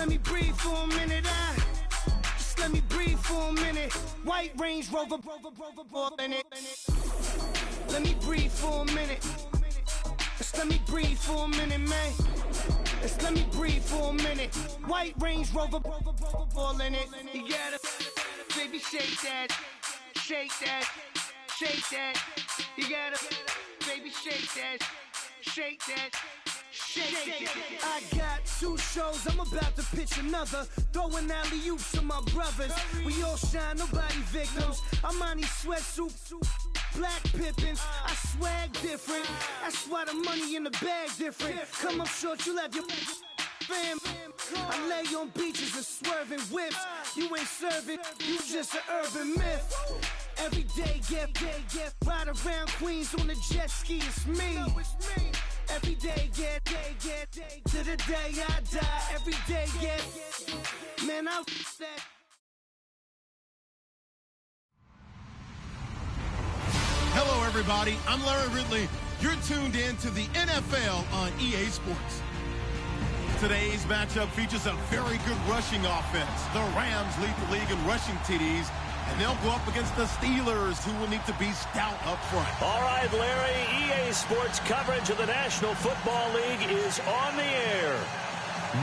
let me breathe for a minute. Just let me breathe for a minute. White Range Rover, in it. Let me breathe for a minute. Just let me breathe for a minute, man. Just let me breathe for a minute. White Range Rover, ball in it. You gotta, baby, shake that, shake that, shake that. You gotta, baby, shake that, shake that. I got 2 shows, I'm about to pitch another. Throwing alley-oops to my brothers. We all shine, nobody victims. I'm on these sweatsuit, black Pippins. I swag different. That's why the money in the bag different. Come up short, you have your fam. I lay on beaches and swerving whips. You ain't serving, you just an urban myth. Every day, get ride around Queens on the jet ski, it's me. Every day, get to the day I die. Every day, get, man, I that. Hello, everybody. I'm Larry Ridley. You're tuned in to the NFL on EA Sports. Today's matchup features a very good rushing offense. The Rams lead the league in rushing TDs, and they'll go up against the Steelers, who will need to be stout up front. All right, Larry, EA Sports coverage of the National Football League is on the air.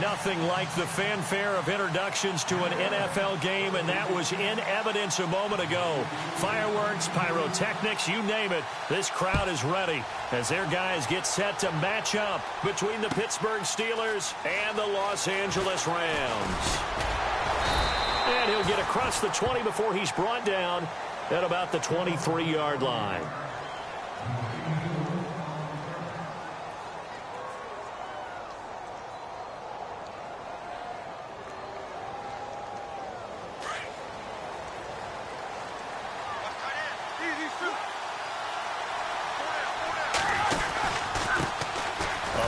Nothing like the fanfare of introductions to an NFL game, and that was in evidence a moment ago. Fireworks, pyrotechnics, you name it. This crowd is ready as their guys get set to match up between the Pittsburgh Steelers and the Los Angeles Rams. And he'll get across the 20 before he's brought down at about the 23-yard line.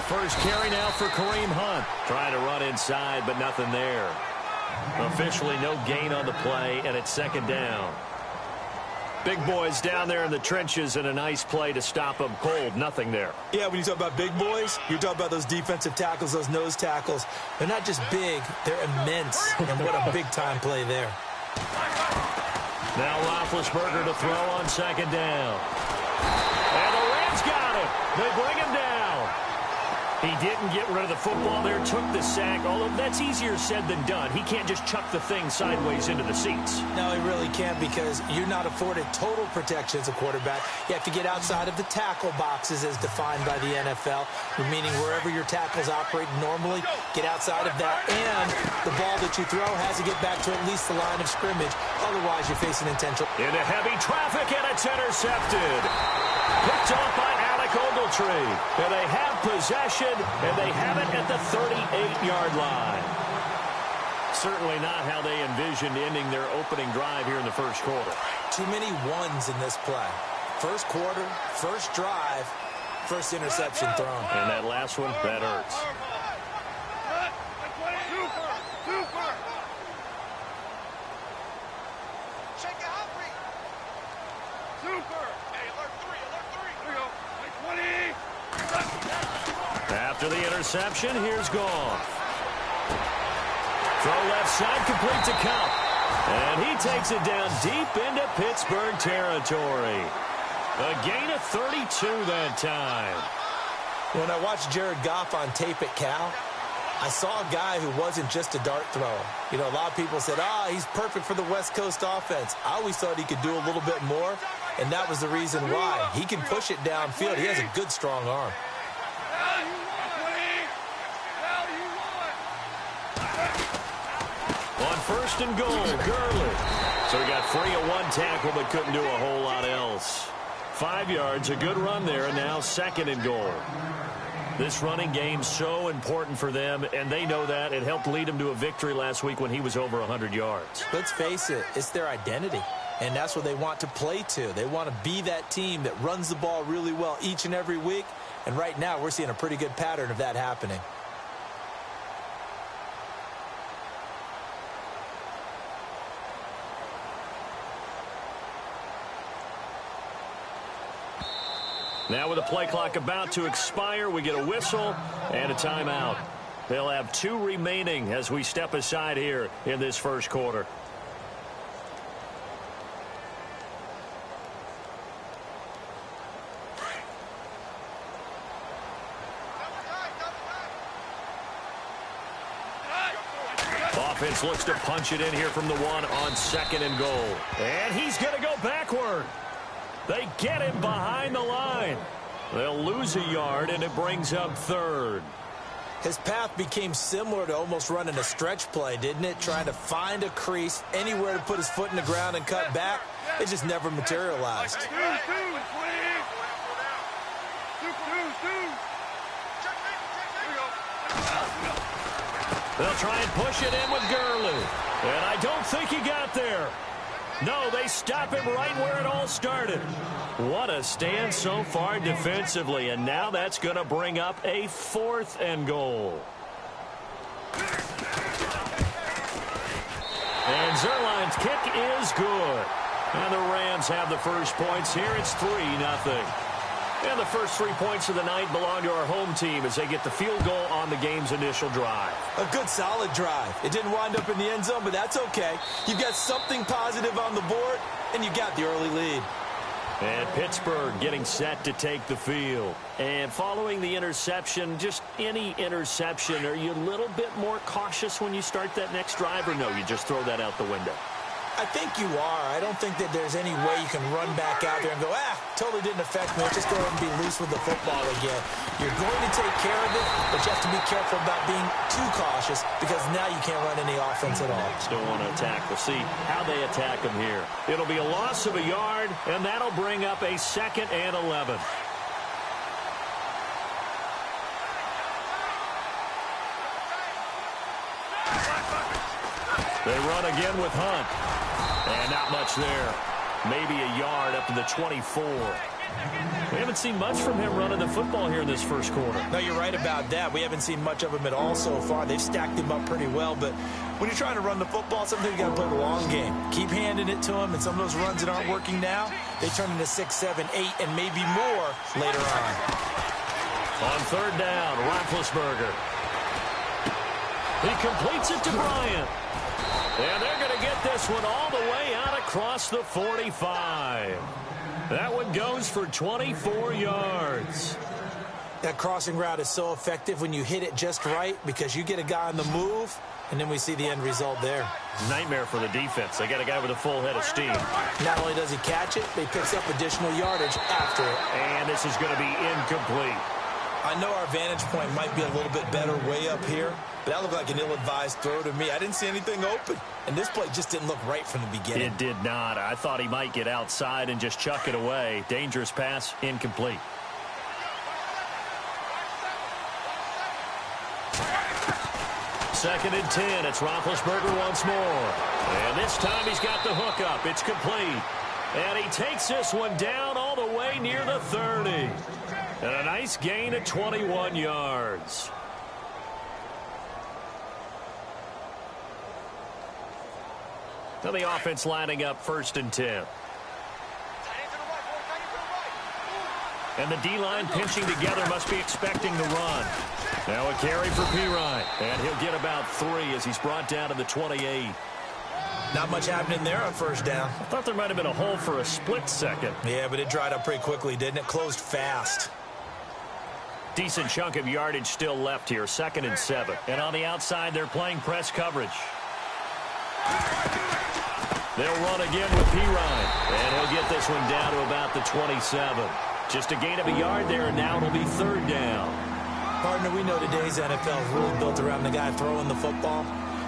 First carry now for Kareem Hunt. Trying to run inside, but nothing there. Officially no gain on the play, and it's second down. Big boys down there in the trenches, and a nice play to stop them cold. Nothing there. Yeah, when you talk about big boys, you're talking about those defensive tackles, those nose tackles. They're not just big, they're immense, and what a big-time play there. Now Roethlisberger to throw on second down. And the Rams got him. They bring him down. He didn't get rid of the football there, took the sack, although that's easier said than done. He can't just chuck the thing sideways into the seats. No, he really can't, because you're not afforded total protection as a quarterback. You have to get outside of the tackle boxes as defined by the NFL, meaning wherever your tackles operate normally, get outside of that, and the ball that you throw has to get back to at least the line of scrimmage. Otherwise, you're facing intentional. Into heavy traffic, and it's intercepted. Picked off by Alec Ogletree. And they have possession, and they have it at the 38-yard line. Certainly not how they envisioned ending their opening drive here in the first quarter. Too many ones in this play. First quarter, first drive, first interception thrown. And that last one, that hurts. After the interception, here's Goff. Throw left side, complete to Cup. And he takes it down deep into Pittsburgh territory. A gain of 32 that time. When I watched Jared Goff on tape at Cal, I saw a guy who wasn't just a dart thrower. You know, a lot of people said, he's perfect for the West Coast offense. I always thought he could do a little bit more, and that was the reason why. He can push it downfield. He has a good, strong arm. On first and goal, Gurley. So he got free of one tackle, but couldn't do a whole lot else. 5 yards, a good run there, and now second and goal. This running game so important for them, and they know that. It helped lead them to a victory last week when he was over 100 yards. Let's face it, it's their identity, and that's what they want to play to. They want to be that team that runs the ball really well each and every week, and right now we're seeing a pretty good pattern of that happening. Now with the play clock about to expire, we get a whistle and a timeout. They'll have 2 remaining as we step aside here in this first quarter. Offense looks to punch it in here from the 1 on 2nd and goal. And he's going to go backward. They get him behind the line. They'll lose a yard, and it brings up 3rd. His path became similar to almost running a stretch play, didn't it? Trying to find a crease, anywhere to put his foot in the ground and cut back. It just never materialized. They'll try and push it in with Gurley. And I don't think he got there. No, they stop him right where it all started. What a stand so far defensively, and now that's going to bring up a 4th and goal. And Zerline's kick is good. And the Rams have the first points here. It's 3-0. And the first 3 points of the night belong to our home team as they get the field goal on the game's initial drive. A good, solid drive. It didn't wind up in the end zone, but that's okay. You've got something positive on the board, and you got the early lead. And Pittsburgh getting set to take the field. And following the interception, just any interception, are you a little bit more cautious when you start that next drive, or no, you just throw that out the window? I think you are. I don't think that there's any way you can run back out there and go, totally didn't affect me. Just go ahead and be loose with the football again. You're going to take care of it, but you have to be careful about being too cautious because now you can't run any offense at all. Still want to attack. We'll see how they attack them here. It'll be a loss of a yard, and that'll bring up a 2nd and 11. They run again with Hunt. And not much there. Maybe a yard up to the 24. We haven't seen much from him running the football here in this first quarter. No, you're right about that. We haven't seen much of him at all so far. They've stacked him up pretty well, but when you're trying to run the football, sometimes you got to play the long game. Keep handing it to him, and some of those runs that aren't working now, they turn into 6, 7, 8, and maybe more later on. On 3rd down, Roethlisberger. He completes it to Bryant. And they're going to get this one all the way out across the 45. That one goes for 24 yards. That crossing route is so effective when you hit it just right because you get a guy on the move, and then we see the end result there. Nightmare for the defense. They got a guy with a full head of steam. Not only does he catch it, but he picks up additional yardage after it. And this is going to be incomplete. I know our vantage point might be a little bit better way up here, but that looked like an ill-advised throw to me. I didn't see anything open, and this play just didn't look right from the beginning. It did not. I thought he might get outside and just chuck it away. Dangerous pass, incomplete. Second and 10. It's Roethlisberger once more. And this time he's got the hook up. It's complete. And he takes this one down all the way near the 30. And a nice gain of 21 yards. Now the offense lining up 1st and 10. And the D-line pinching together must be expecting the run. Now a carry for Pirine. And he'll get about 3 as he's brought down to the 28. Not much happening there on 1st down. I thought there might have been a hole for a split second. Yeah, but it dried up pretty quickly, didn't it? Closed fast. Decent chunk of yardage still left here. 2nd and 7. And on the outside, they're playing press coverage. They'll run again with Pirine. And he'll get this one down to about the 27. Just a gain of a yard there, and now it'll be 3rd down. Partner, we know today's NFL is really built around the guy throwing the football.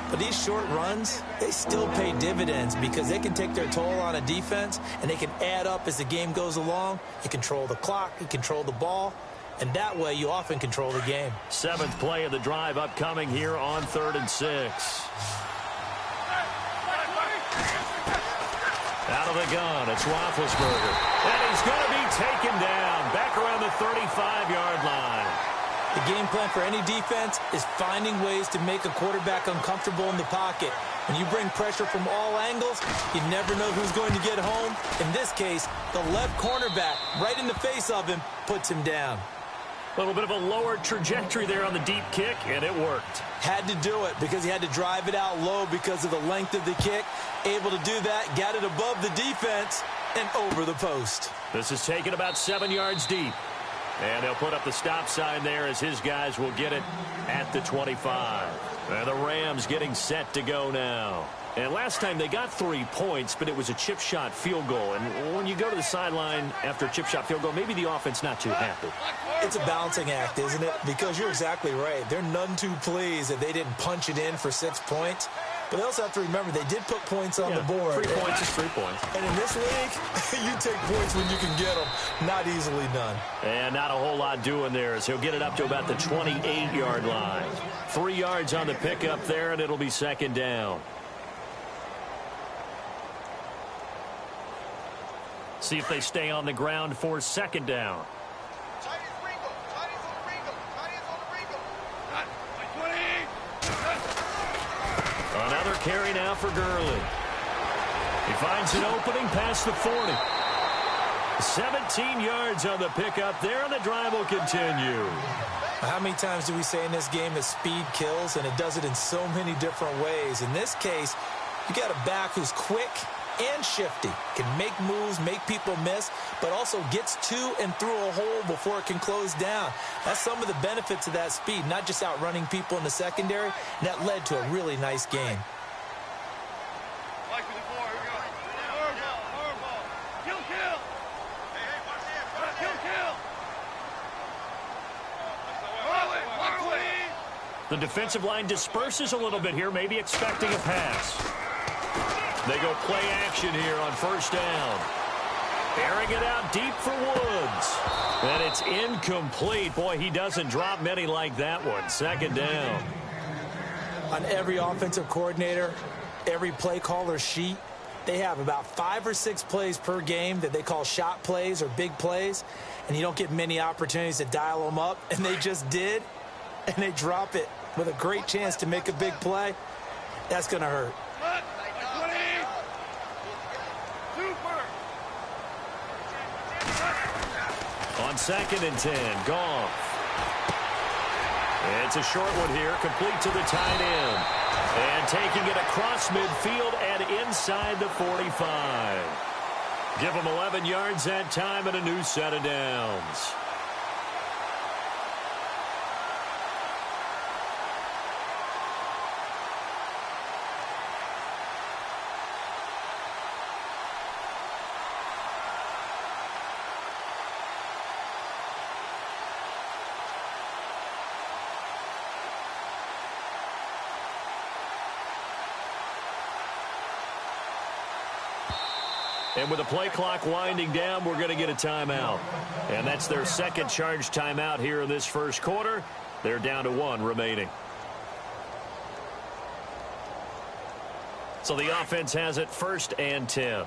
But these short runs, they still pay dividends because they can take their toll on a defense, and they can add up as the game goes along. You control the clock, you control the ball, and that way you often control the game. 7th play of the drive upcoming here on 3rd and 6. Out of the gun, it's Roethlisberger. And he's going to be taken down back around the 35-yard line. The game plan for any defense is finding ways to make a quarterback uncomfortable in the pocket. When you bring pressure from all angles, you never know who's going to get home. In this case, the left cornerback, right in the face of him, puts him down. A little bit of a lower trajectory there on the deep kick, and it worked. Had to do it because he had to drive it out low because of the length of the kick. Able to do that, got it above the defense and over the post. This is taken about 7 yards deep. And they'll put up the stop sign there as his guys will get it at the 25. And the Rams getting set to go now. And last time they got 3 points, but it was a chip shot field goal. And when you go to the sideline after a chip shot field goal, maybe the offense not too happy. It's a balancing act, isn't it? Because you're exactly right. They're none too pleased that they didn't punch it in for 6 points. But they also have to remember they did put points on the board. 3 points is 3 points. And in this league, you take points when you can get them. Not easily done. And not a whole lot doing there as he'll get it up to about the 28-yard line. 3 yards on the pickup there, and it'll be second down. See if they stay on the ground for second down. Another carry now for Gurley. He finds an opening past the 40. 17 yards on the pickup there, and the drive will continue. How many times do we say in this game that speed kills, and it does it in so many different ways? In this case, you got a back who's quick and shifty, can make moves, make people miss, but also gets to and through a hole before it can close down. That's some of the benefits of that speed, not just outrunning people in the secondary, and that led to a really nice game. The defensive line disperses a little bit here, maybe expecting a pass. They go play action here on first down. Airing it out deep for Woods. And it's incomplete. Boy, he doesn't drop many like that one. Second down. On every offensive coordinator, every play caller sheet, they have about 5 or 6 plays per game that they call shot plays or big plays. And you don't get many opportunities to dial them up. And they just did. And they drop it with a great chance to make a big play. That's going to hurt. On 2nd and 10, Goff. It's a short one here, complete to the tight end. And taking it across midfield and inside the 45. Give them 11 yards that time and a new set of downs. And with the play clock winding down, we're going to get a timeout. And that's their second charge timeout here in this first quarter. They're down to 1 remaining. So the offense has it 1st and 10.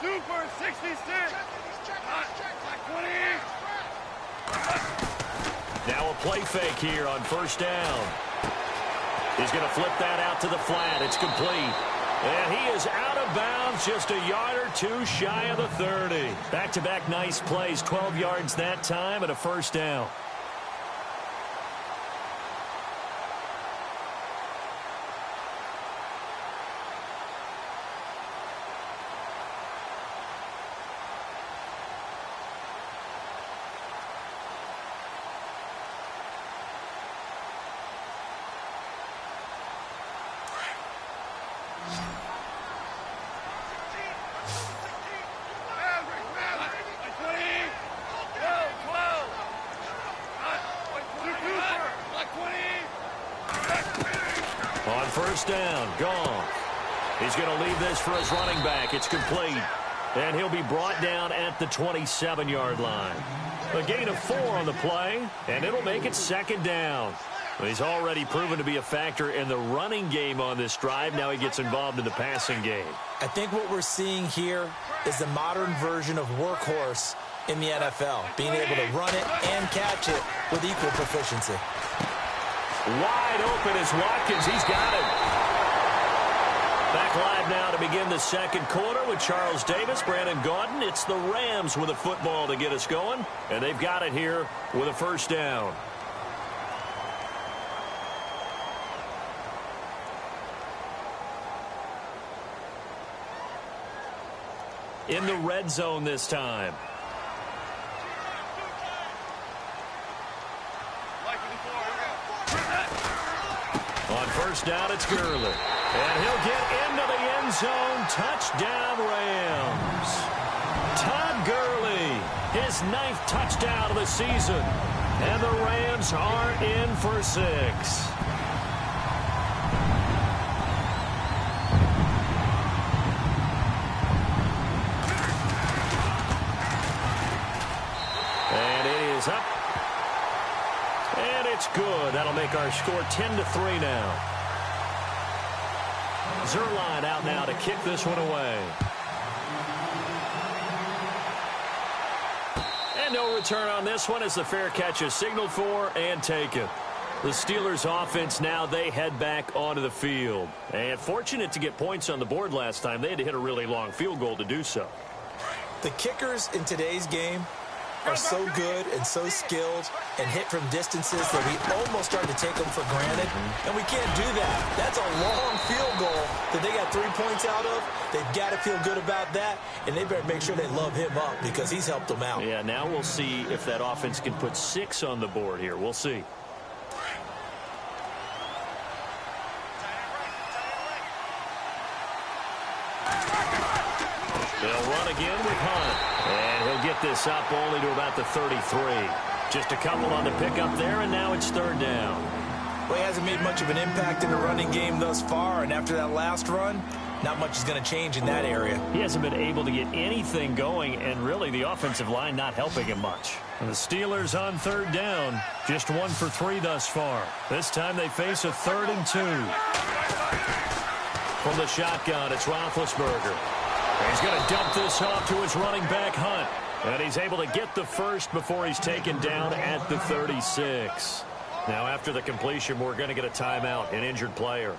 Super 66. Now a play fake here on first down. He's going to flip that out to the flat. It's complete. And he is out of bounds just a yard or 2 shy of the 30. Back-to-back nice plays, 12 yards that time and a first down. On first down, Goff. He's going to leave this for his running back. It's complete. And he'll be brought down at the 27-yard line. A gain of 4 on the play, and it'll make it second down. He's already proven to be a factor in the running game on this drive. Now he gets involved in the passing game. I think what we're seeing here is the modern version of workhorse in the NFL, being able to run it and catch it with equal proficiency. Wide open is Watkins. He's got it. Back live now to begin the second quarter with Charles Davis, Brandon Gaudin. It's the Rams with a football to get us going, and they've got it here with a first down. In the red zone this time. On first down, it's Gurley. And he'll get into the end zone. Touchdown, Rams. Todd Gurley, his 9th touchdown of the season. And the Rams are in for 6. And it is up. And it's good. That'll make our score 10-3 now. Zerline out now to kick this one away. And no return on this one as the fair catch is signaled for and taken. The Steelers offense now, they head back onto the field. And fortunate to get points on the board last time. They had to hit a really long field goal to do so. The kickers in today's game are so good and so skilled and hit from distances that we almost start to take them for granted, and we can't do that. That's a long field goal that they got 3 points out of. They've got to feel good about that, and they better make sure they love him up because he's helped them out. Yeah, now we'll see if that offense can put 6 on the board here. We'll see. They'll run again with Hunt. And he'll get this up only to about the 33. Just a couple on the pickup there, and now it's third down. Well, he hasn't made much of an impact in the running game thus far, and after that last run, not much is going to change in that area. He hasn't been able to get anything going, and really the offensive line not helping him much. And the Steelers on third down, just 1 for 3 thus far. This time they face a 3rd and 2. From the shotgun, it's Roethlisberger. He's going to dump this off to his running back, Hunt. And he's able to get the first before he's taken down at the 36. Now, after the completion, we're going to get a timeout, an injured player.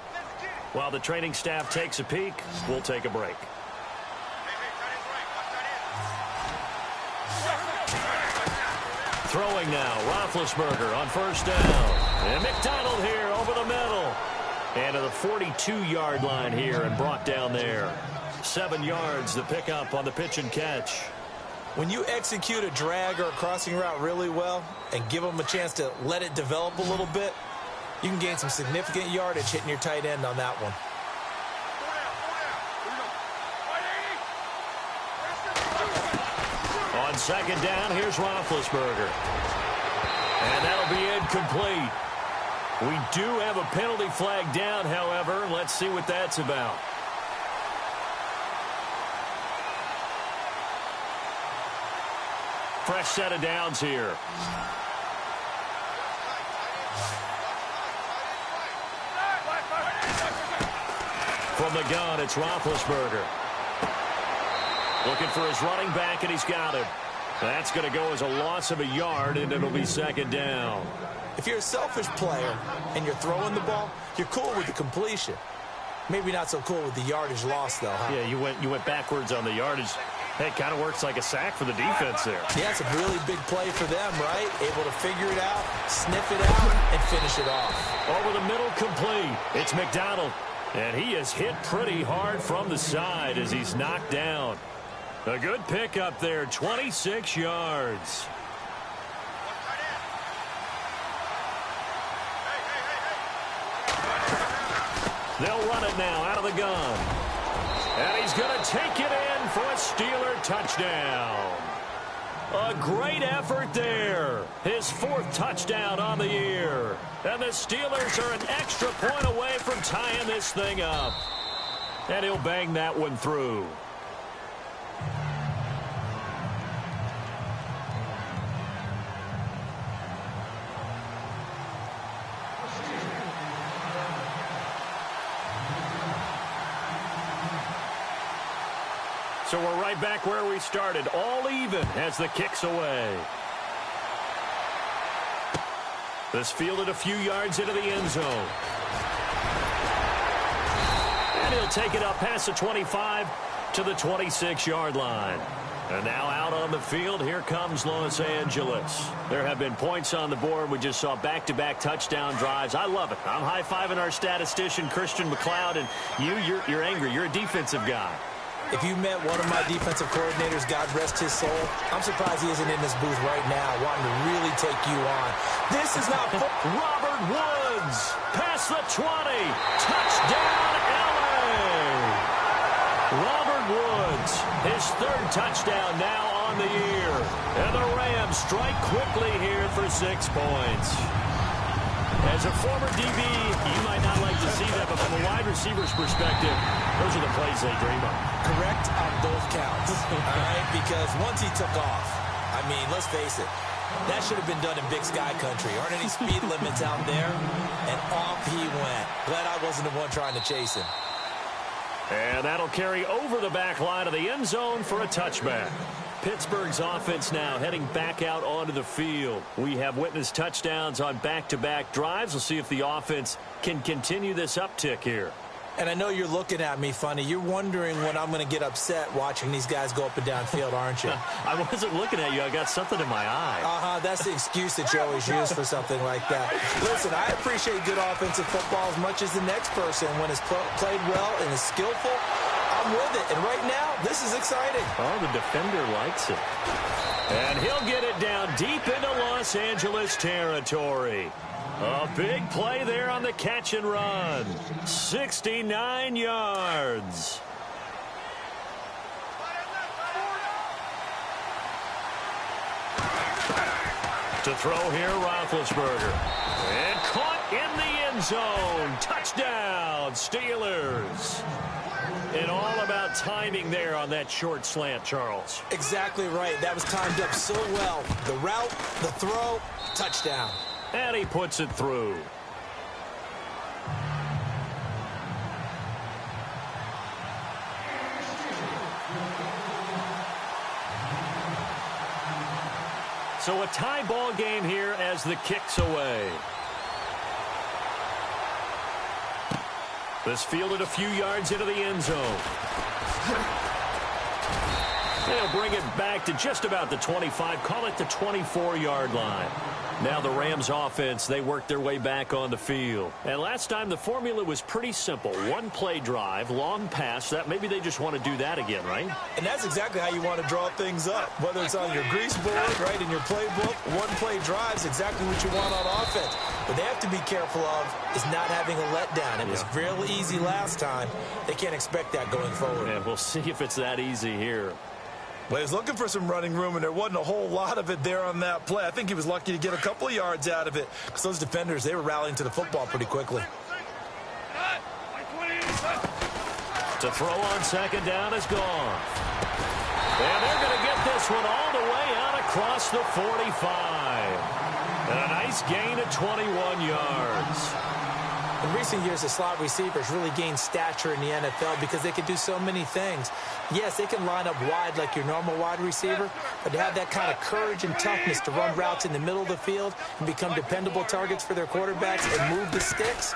While the training staff takes a peek, we'll take a break. Throwing now, Roethlisberger on first down. And McDonald here over the middle. And to the 42-yard line here and brought down there. 7 yards, the pickup on the pitch and catch. When you execute a drag or a crossing route really well and give them a chance to let it develop a little bit, you can gain some significant yardage hitting your tight end on that one. On second down, here's Roethlisberger. And that'll be incomplete. We do have a penalty flag down, however. Let's see what that's about. Fresh set of downs here. From the gun, it's Roethlisberger. Looking for his running back, and he's got him. That's going to go as a loss of a yard, and it'll be second down. If you're a selfish player and you're throwing the ball, you're cool with the completion. Maybe not so cool with the yardage loss, though, huh? Yeah, you went backwards on the yardage. Hey, it kind of works like a sack for the defense there. Yeah, it's a really big play for them, right? Able to figure it out, sniff it out, and finish it off. Over the middle, complete. It's McDonald. And he is hit pretty hard from the side as he's knocked down. A good pickup there, 26 yards. They'll run it now out of the gun. And he's going to take it in for a Steeler touchdown. A great effort there. His 4th touchdown on the year. And the Steelers are an extra point away from tying this thing up. And he'll bang that one through. So we're right back where we started, all even as the kick's away. This fielded a few yards into the end zone. And he'll take it up past the 25 to the 26-yard line. And now out on the field, here comes Los Angeles. There have been points on the board. We just saw back-to-back touchdown drives. I love it. I'm high-fiving our statistician, Christian McLeod, and you're angry. You're a defensive guy. If you met one of my defensive coordinators, God rest his soul, I'm surprised he isn't in this booth right now wanting to really take you on. This is not Robert Woods, past the 20, touchdown LA. Robert Woods, his third touchdown now on the year. And the Rams strike quickly here for 6 points. As a former DB, you might not like to see that, but from a wide receiver's perspective, those are the plays they dream of. Correct on both counts, all right? Because once he took off, I mean, let's face it, that should have been done in Big Sky Country. Aren't any speed limits out there? And off he went. Glad I wasn't the one trying to chase him. And that'll carry over the back line of the end zone for a touchback. Pittsburgh's offense now heading back out onto the field. We have witnessed touchdowns on back-to-back drives. We'll see if the offense can continue this uptick here. And I know you're looking at me funny. You're wondering when I'm going to get upset watching these guys go up and down field, aren't you? I wasn't looking at you. I got something in my eye. That's the excuse that you always use for something like that. Listen, I appreciate good offensive football as much as the next person. When it's played well and is skillful, I'm with it. And right now, this is exciting. Oh, the defender likes it. And he'll get it down deep into Los Angeles territory. A big play there on the catch and run. 69 yards. To throw here, Roethlisberger. And caught in the end zone. Touchdown, Steelers. And all about timing there on that short slant, Charles. Exactly right. That was timed up so well. The route, the throw, touchdown. And he puts it through. So a tie ball game here as the kick's away. This fielded a few yards into the end zone. They'll bring it back to just about the 25, call it the 24-yard line. Now the Rams offense, they work their way back on the field. And last time the formula was pretty simple. One play drive, long pass. That maybe they just want to do that again, right? And that's exactly how you want to draw things up. Whether it's on your grease board, right, in your playbook, one play drive is exactly what you want on offense. What they have to be careful of is not having a letdown. It was real easy last time. They can't expect that going forward. And we'll see if it's that easy here. Well, he was looking for some running room, and there wasn't a whole lot of it there on that play. I think he was lucky to get a couple of yards out of it because those defenders, they were rallying to the football pretty quickly. To throw on second down is gone. And they're going to get this one all the way out across the 45. And a nice gain of 21 yards. In recent years, the slot receivers really gained stature in the NFL because they can do so many things. Yes, they can line up wide like your normal wide receiver, but to have that kind of courage and toughness to run routes in the middle of the field and become dependable targets for their quarterbacks and move the sticks,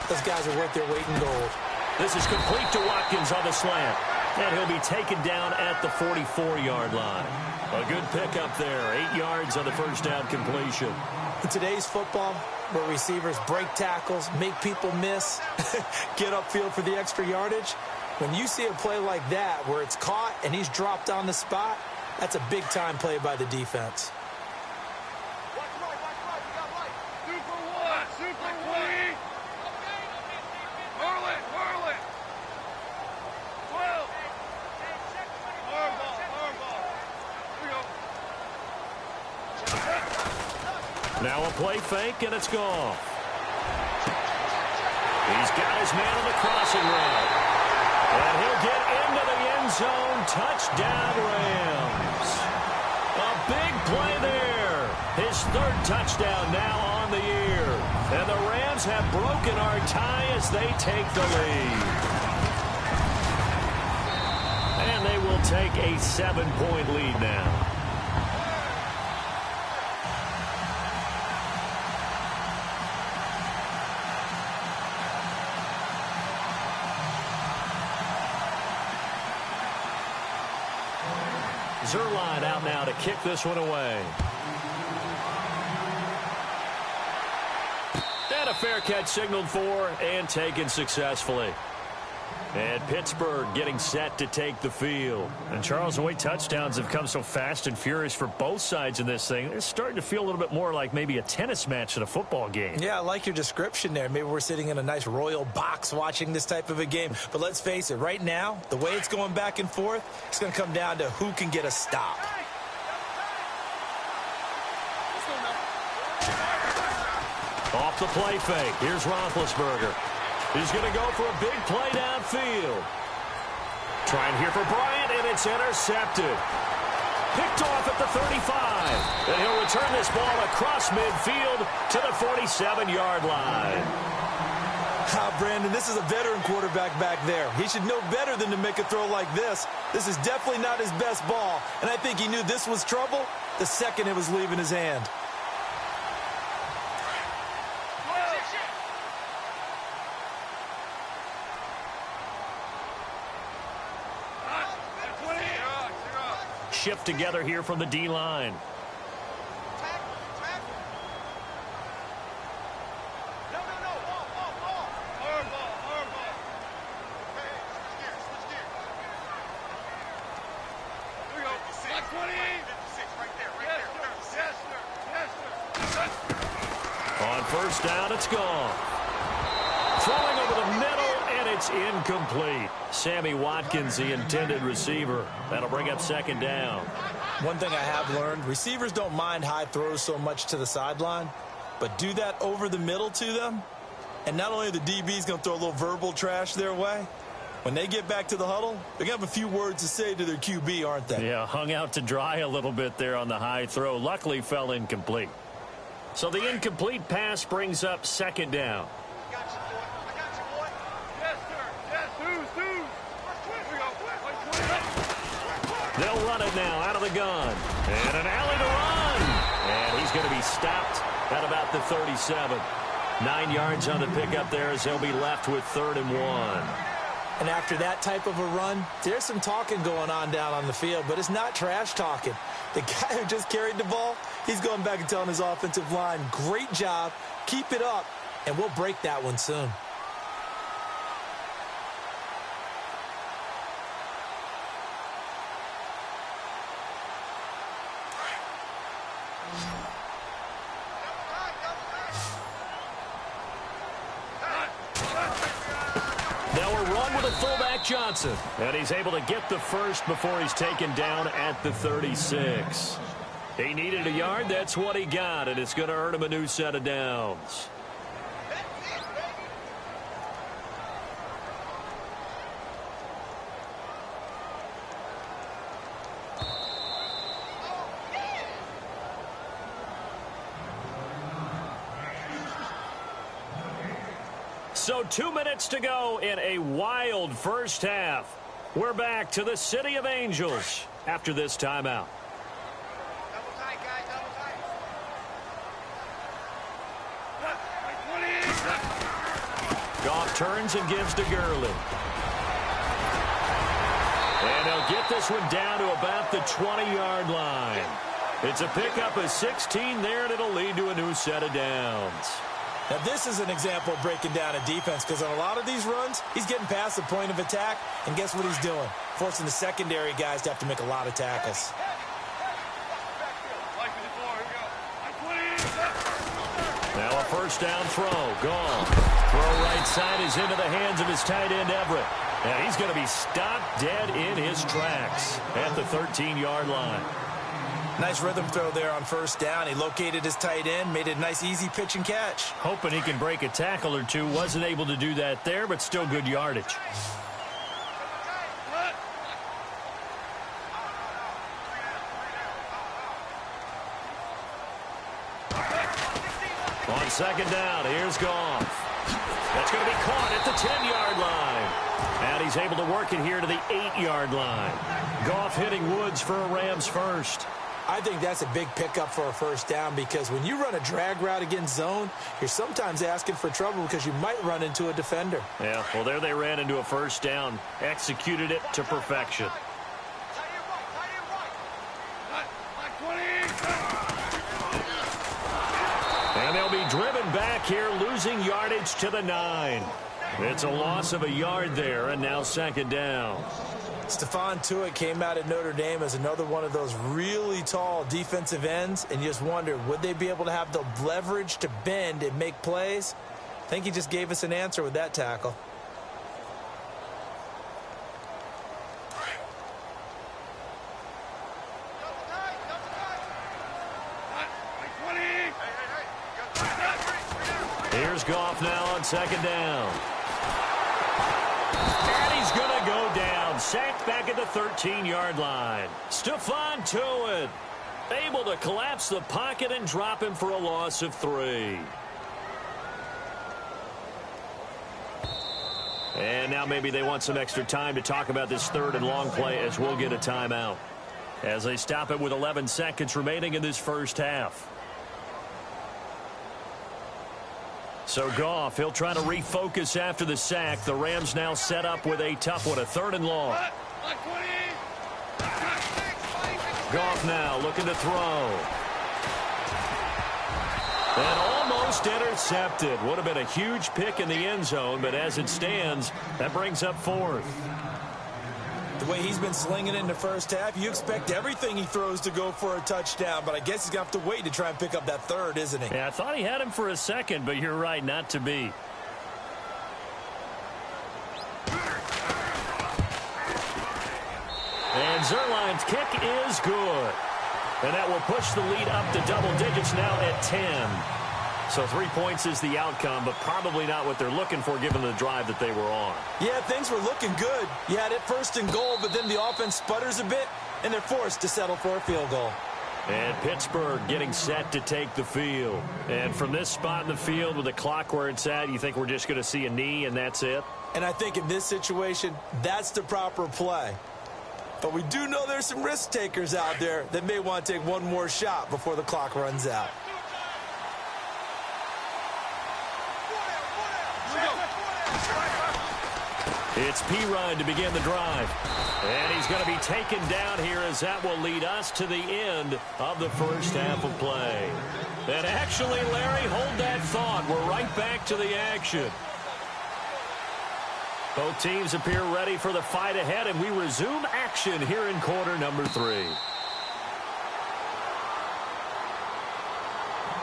those guys are worth their weight in gold. This is complete to Watkins on the slant. And he'll be taken down at the 44-yard line. A good pickup there. 8 yards on the first down completion. In today's football, where receivers break tackles, make people miss, get upfield for the extra yardage, when you see a play like that where it's caught and he's dropped on the spot, that's a big-time play by the defense. Now a play fake, and it's gone. He's got his man on the crossing route. And he'll get into the end zone. Touchdown, Rams. A big play there. His third touchdown now on the year. And the Rams have broken our tie as they take the lead. And they will take a 7-point lead now. Zerline out now to kick this one away. And a fair catch signaled for and taken successfully. And Pittsburgh getting set to take the field. And Charles, the way touchdowns have come so fast and furious for both sides in this thing, it's starting to feel a little bit more like maybe a tennis match than a football game. Yeah, I like your description there. Maybe we're sitting in a nice royal box watching this type of a game. But let's face it, right now, the way it's going back and forth, it's going to come down to who can get a stop. Off the play fake. Here's Roethlisberger. He's going to go for a big play downfield. Trying here for Bryant, and it's intercepted. Picked off at the 35. And he'll return this ball across midfield to the 47-yard line. Brandon, this is a veteran quarterback back there. He should know better than to make a throw like this. This is definitely not his best ball, and I think he knew this was trouble the second it was leaving his hand. Shift together here from the D-line. On first down, it's gone. Throwing over the middle, and it's incomplete. Sammy Watkins, the intended receiver. That'll bring up second down. One thing I have learned, receivers don't mind high throws so much to the sideline, but do that over the middle to them, and not only are the DBs going to throw a little verbal trash their way, when they get back to the huddle, they're going to have a few words to say to their QB, aren't they? Yeah, hung out to dry a little bit there on the high throw. Luckily fell incomplete. So the incomplete pass brings up second down. They'll run it now out of the gun. And an alley to run. And he's going to be stopped at about the 37. 9 yards on the pickup there as he'll be left with 3rd and 1. And after that type of a run, there's some talking going on down on the field, but it's not trash talking. The guy who just carried the ball, he's going back and telling his offensive line, great job, keep it up, and we'll break that one soon. Fullback Johnson, and he's able to get the first before he's taken down at the 36. He needed a yard. That's what he got, and it's going to earn him a new set of downs. So 2 minutes to go in a wild first half. We're back to the City of Angels after this timeout. Goff turns and gives to Gurley. And they'll get this one down to about the 20-yard line. It's a pickup of 16 there, and it'll lead to a new set of downs. Now, this is an example of breaking down a defense because on a lot of these runs, he's getting past the point of attack, and guess what he's doing? Forcing the secondary guys to have to make a lot of tackles. Now a first down throw. Gone. Throw right side is into the hands of his tight end, Everett. And he's going to be stopped dead in his tracks at the 13-yard line. Nice rhythm throw there on first down. He located his tight end, made it a nice easy pitch and catch. Hoping he can break a tackle or two. Wasn't able to do that there, but still good yardage. On second down, here's Goff. That's going to be caught at the 10-yard line. And he's able to work it here to the 8-yard line. Goff hitting Woods for a Rams first. I think that's a big pickup for a first down because when you run a drag route against zone, you're sometimes asking for trouble because you might run into a defender. Yeah, well, there they ran into a first down. Executed it to perfection. They'll be driven back here, losing yardage to the 9. It's a loss of a yard there, and now second down. Stephon Tuitt came out at Notre Dame as another one of those really tall defensive ends, and you just wonder, would they be able to have the leverage to bend and make plays? I think he just gave us an answer with that tackle. Here's Goff now on second down. And he's going to go down. Sacked back at the 13-yard line. Stephon Tuitt able to collapse the pocket and drop him for a loss of 3. And now maybe they want some extra time to talk about this third and long play as we'll get a timeout. As they stop it with 11 seconds remaining in this first half. So Goff, he'll try to refocus after the sack. The Rams now set up with a tough one, a third and long. Goff now looking to throw. And almost intercepted. Would have been a huge pick in the end zone, but as it stands, that brings up 4th. The way he's been slinging in the first half, you expect everything he throws to go for a touchdown, but I guess he's going to have to wait to try and pick up that third, isn't he? Yeah, I thought he had him for a second, but you're right, not to be. And Zerline's kick is good. And that will push the lead up to double digits now at 10. So 3 points is the outcome, but probably not what they're looking for given the drive that they were on. Yeah, things were looking good. You had it first and goal, but then the offense sputters a bit, and they're forced to settle for a field goal. And Pittsburgh getting set to take the field. And from this spot in the field with the clock where it's at, you think we're just going to see a knee and that's it? And I think in this situation, that's the proper play. But we do know there's some risk takers out there that may want to take one more shot before the clock runs out. It's P-Ryan to begin the drive. And he's going to be taken down here as that will lead us to the end of the first half of play. And actually, Larry, hold that thought. We're right back to the action. Both teams appear ready for the fight ahead, and we resume action here in quarter number 3.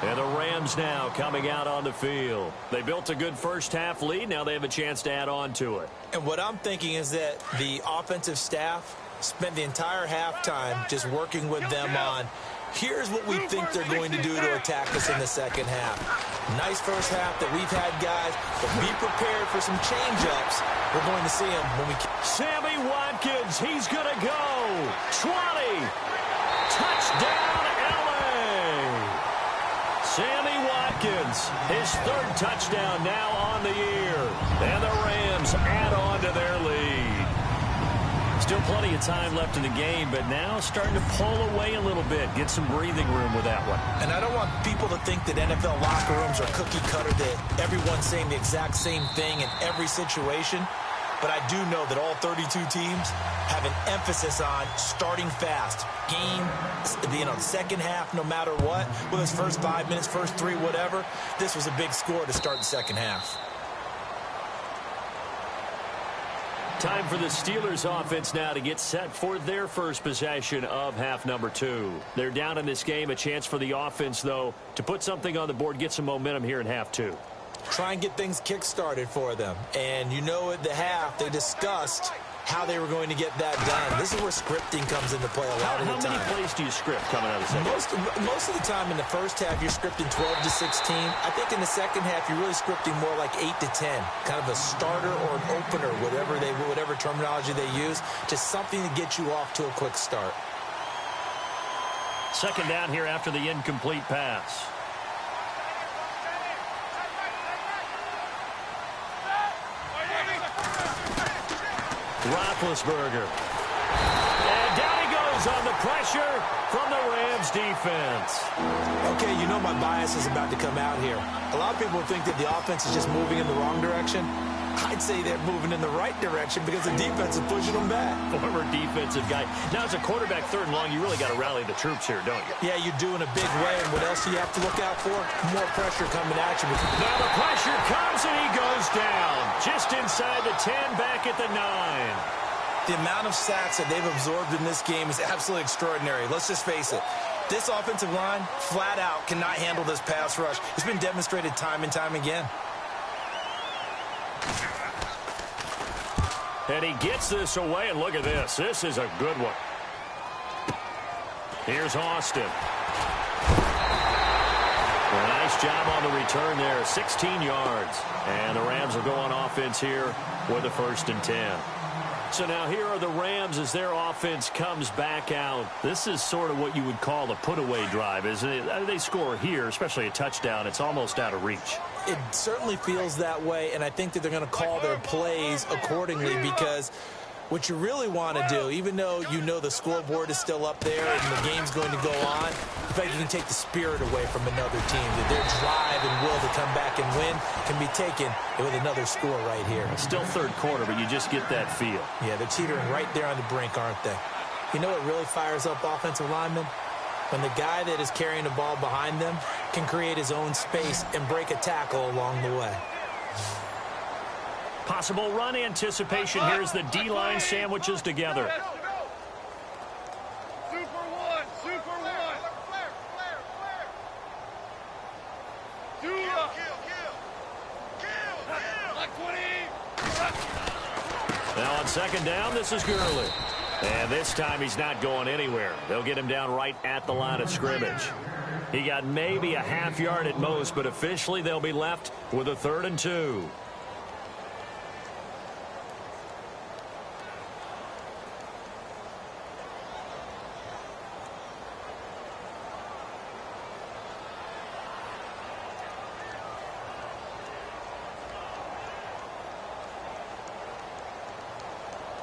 And the Rams now coming out on the field. They built a good first half lead. Now they have a chance to add on to it. And what I'm thinking is that the offensive staff spent the entire halftime just working with them on, here's what we think they're going to do to attack us in the second half. Nice first half that we've had, guys, but be prepared for some change-ups. We're going to see them when we... Sammy Watkins, he's going to go. 20. Touchdown, Sammy Watkins, his third touchdown now on the year. And the Rams add on to their lead. Still plenty of time left in the game, but now starting to pull away a little bit, get some breathing room with that one. And I don't want people to think that NFL locker rooms are cookie cutter, that everyone's saying the exact same thing in every situation. But I do know that all 32 teams have an emphasis on starting fast. Game, the second half, no matter what. Whether it's first 5 minutes, first 3, whatever. This was a big score to start the second half. Time for the Steelers offense now to get set for their first possession of half number 2. They're down in this game. A chance for the offense, though, to put something on the board, get some momentum here in half 2. Try and get things kick-started for them. And you know at the half, they discussed how they were going to get that done. This is where scripting comes into play a lot of the time. How many plays do you script coming out of the second? Most of the time in the first half, you're scripting 12 to 16. I think in the second half, you're really scripting more like 8 to 10. Kind of a starter or an opener, whatever terminology they use. Just something to get you off to a quick start. Second down here after the incomplete pass. Roethlisberger. And down he goes on the pressure from the Rams defense. Okay, you know my bias is about to come out here. A lot of people think that the offense is just moving in the wrong direction. I'd say they're moving in the right direction because the defense is pushing them back. Former defensive guy. Now, as a quarterback, 3rd and long, you really got to rally the troops here, don't you? Yeah, you do in a big way. And what else do you have to look out for? More pressure coming at you. Now the pressure comes, and he goes down. Just inside the 10, back at the 9. The amount of sacks that they've absorbed in this game is absolutely extraordinary. Let's just face it. This offensive line, flat out, cannot handle this pass rush. It's been demonstrated time and time again. And he gets this away, and look at this. This is a good one. Here's Austin. A nice job on the return there. 16 yards. And the Rams will go on offense here with a 1st and 10. So now here are the Rams as their offense comes back out. This is sort of what you would call a put-away drive, isn't it? They score here, especially a touchdown. It's almost out of reach. It certainly feels that way, and I think that they're going to call their plays accordingly because what you really want to do, even though you know the scoreboard is still up there and the game's going to go on, in fact, you can take the spirit away from another team. That their drive and will to come back and win can be taken with another score right here. It's still 3rd quarter, but you just get that feel. Yeah, they're teetering right there on the brink, aren't they? You know what really fires up offensive linemen? When the guy that is carrying the ball behind them can create his own space and break a tackle along the way. Possible run anticipation here as the D-line sandwiches together. Super one. Like 20. Now on 2nd down, this is Gurley. And this time he's not going anywhere. They'll get him down right at the line of scrimmage. He got maybe a half yard at most, but officially they'll be left with a 3rd and 2.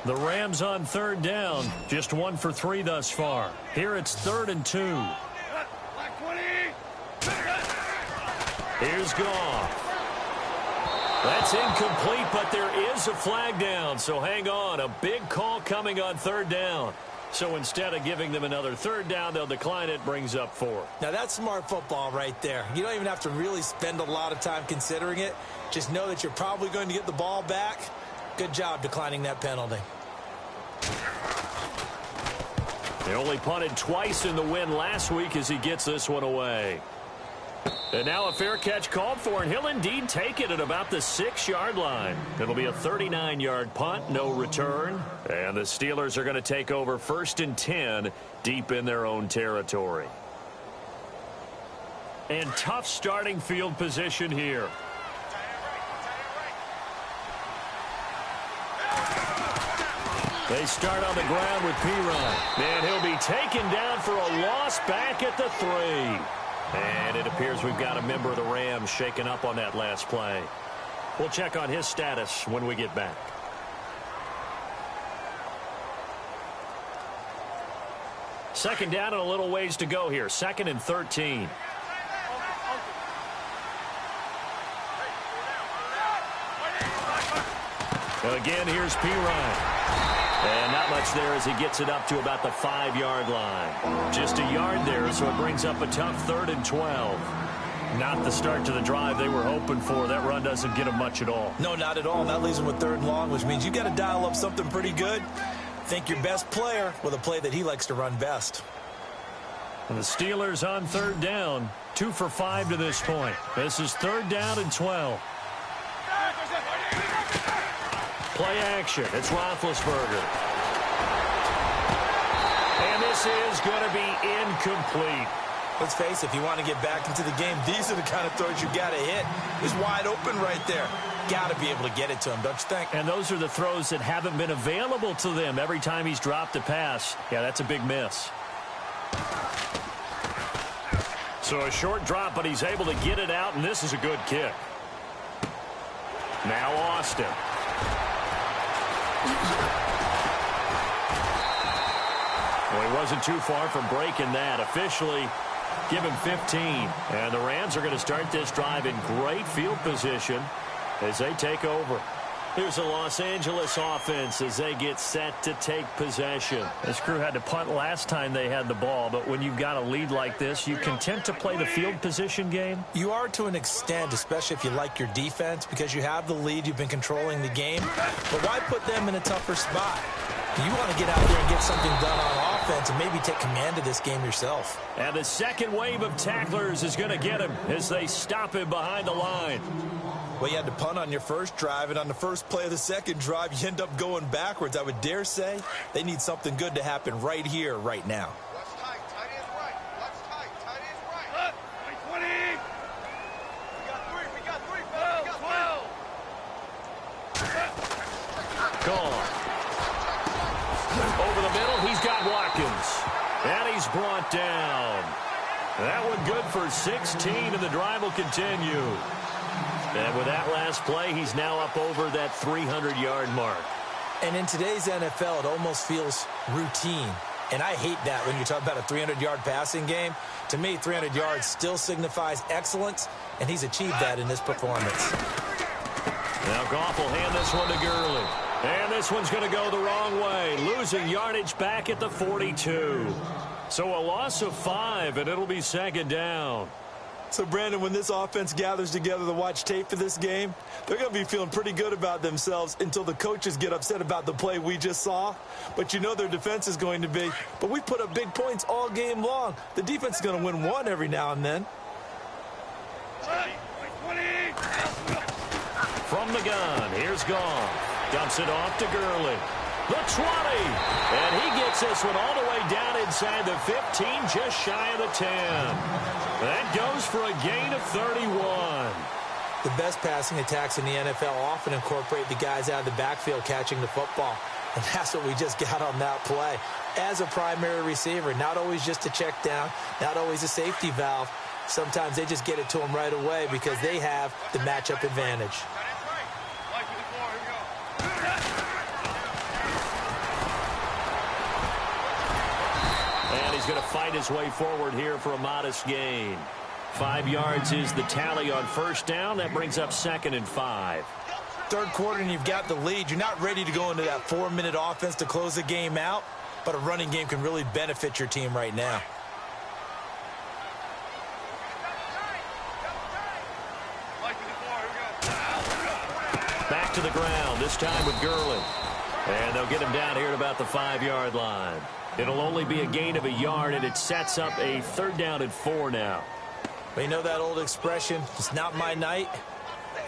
The Rams on 3rd down. Just 1 for 3 thus far. Here it's 3rd and 2. Like 20. Here's Goff. That's incomplete, but there is a flag down. So hang on. A big call coming on 3rd down. So instead of giving them another 3rd down, they'll decline it. Brings up 4. Now that's smart football right there. You don't even have to really spend a lot of time considering it. Just know that you're probably going to get the ball back. Good job declining that penalty. They only punted twice in the win last week as he gets this one away. And now a fair catch called for, and he'll indeed take it at about the 6-yard line. It'll be a 39-yard punt, no return. And the Steelers are going to take over 1st and 10 deep in their own territory. And tough starting field position here. They start on the ground with Pirine. And he'll be taken down for a loss back at the 3. And it appears we've got a member of the Rams shaken up on that last play. We'll check on his status when we get back. Second down and a little ways to go here. 2nd and 13. Again, here's Pirine. And not much there as he gets it up to about the 5-yard line. Just a yard there, so it brings up a tough 3rd and 12. Not the start to the drive they were hoping for. That run doesn't get them much at all. No, not at all. That leaves them with 3rd and long, which means you got to dial up something pretty good. Think your best player with a play that he likes to run best. And the Steelers on 3rd down. 2 for 5 to this point. This is 3rd down and 12. Play action. It's Roethlisberger. And this is going to be incomplete. Let's face it, if you want to get back into the game, these are the kind of throws you got to hit. He's wide open right there. Got to be able to get it to him, don't you think? And those are the throws that haven't been available to them every time he's dropped a pass. Yeah, that's a big miss. So a short drop, but he's able to get it out, and this is a good kick. Now Austin. Well, he wasn't too far from breaking that. Officially, give him 15. And the Rams are going to start this drive in great field position as they take over. Here's the Los Angeles offense as they get set to take possession. This crew had to punt last time they had the ball, but when you've got a lead like this, you content to play the field position game? You are to an extent, especially if you like your defense, because you have the lead, you've been controlling the game. But why put them in a tougher spot? You want to get out there and get something done on offense and maybe take command of this game yourself. And the second wave of tacklers is going to get him as they stop him behind the line. Well, you had to punt on your first drive, and on the first play of the second drive, you end up going backwards. I would dare say they need something good to happen right here, right now. Let's tight. Tight ends right. Let's tight. Tight ends right. 20. We got three. 12. Gone. Over the middle, he's got Watkins. And he's brought down. That one good for 16, and the drive will continue. And with that last play, he's now up over that 300-yard mark. And in today's NFL, it almost feels routine. And I hate that when you talk about a 300-yard passing game. To me, 300 yards still signifies excellence, and he's achieved that in this performance. Now Goff will hand this one to Gurley. And this one's going to go the wrong way, losing yardage back at the 42. So a loss of 5, and it'll be second down. So, Brandon, when this offense gathers together to watch tape for this game, they're going to be feeling pretty good about themselves until the coaches get upset about the play we just saw. But you know their defense is going to be. But we put up big points all game long. The defense is going to win one every now and then. 20. From the gun, here's Goff. Dumps it off to Gurley. The 20. And he gets this one all the way down inside the 15, just shy of the 10. That goes for a gain of 31. The best passing attacks in the NFL often incorporate the guys out of the backfield catching the football. And that's what we just got on that play. As a primary receiver, not always just a check down, not always a safety valve. Sometimes they just get it to them right away because they have the matchup advantage. And he's going to fight his way forward here for a modest gain. 5 yards is the tally on first down. That brings up 2nd and 5. Third quarter and you've got the lead. You're not ready to go into that 4-minute offense to close the game out, but a running game can really benefit your team right now. Back to the ground, this time with Gurley. And they'll get him down here at about the 5-yard line. It'll only be a gain of a yard, and it sets up a 3rd down and 4 now. Well, you know that old expression, it's not my night.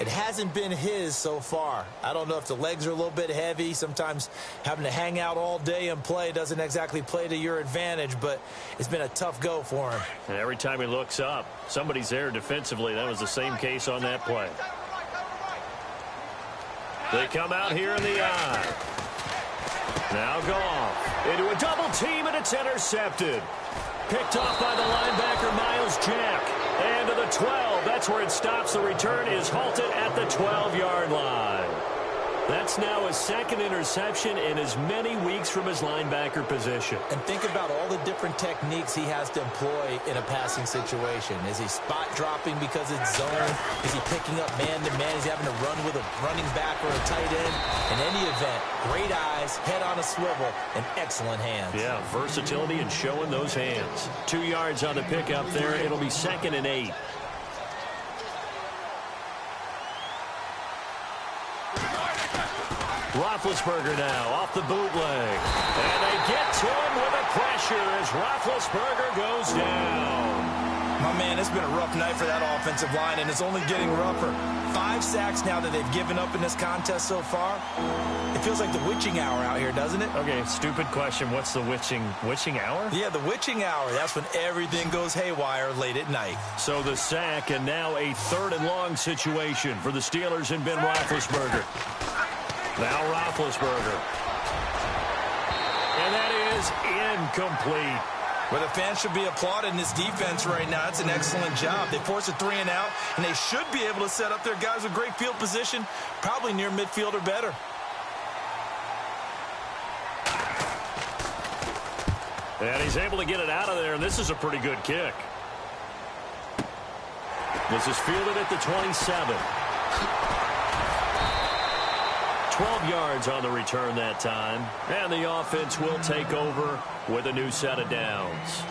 It hasn't been his so far. I don't know if the legs are a little bit heavy. Sometimes having to hang out all day and play doesn't exactly play to your advantage, but it's been a tough go for him. And every time he looks up, somebody's there defensively. That was the same case on that play. They come out here in the eye. Now Goff into a double team, and it's intercepted. Picked off by the linebacker, Miles Jack. And to the 12. That's where it stops. The return is halted at the 12-yard line. That's now his 2nd interception in as many weeks from his linebacker position. And think about all the different techniques he has to employ in a passing situation. Is he spot dropping because it's zone? Is he picking up man-to-man? Is he having to run with a running back or a tight end? In any event, great eyes, head on a swivel, and excellent hands. Yeah, versatility and showing those hands. 2 yards on the pickup there. It'll be 2nd and 8. Roethlisberger now off the bootleg. And they get to him with a pressure as Roethlisberger goes down. My man, it's been a rough night for that offensive line, and it's only getting rougher. 5 sacks now that they've given up in this contest so far. It feels like the witching hour out here, doesn't it? Okay, stupid question. What's the witching hour? Yeah, the witching hour. That's when everything goes haywire late at night. So the sack, and now a 3rd and long situation for the Steelers and Ben Roethlisberger. Now Roethlisberger. And that is incomplete. Well, the fans should be applauding this defense right now. It's an excellent job. They force a 3 and out, and they should be able to set up their guys with great field position, probably near midfield or better. And he's able to get it out of there, and this is a pretty good kick. This is fielded at the 27. 12 yards on the return that time. And the offense will take over with a new set of downs.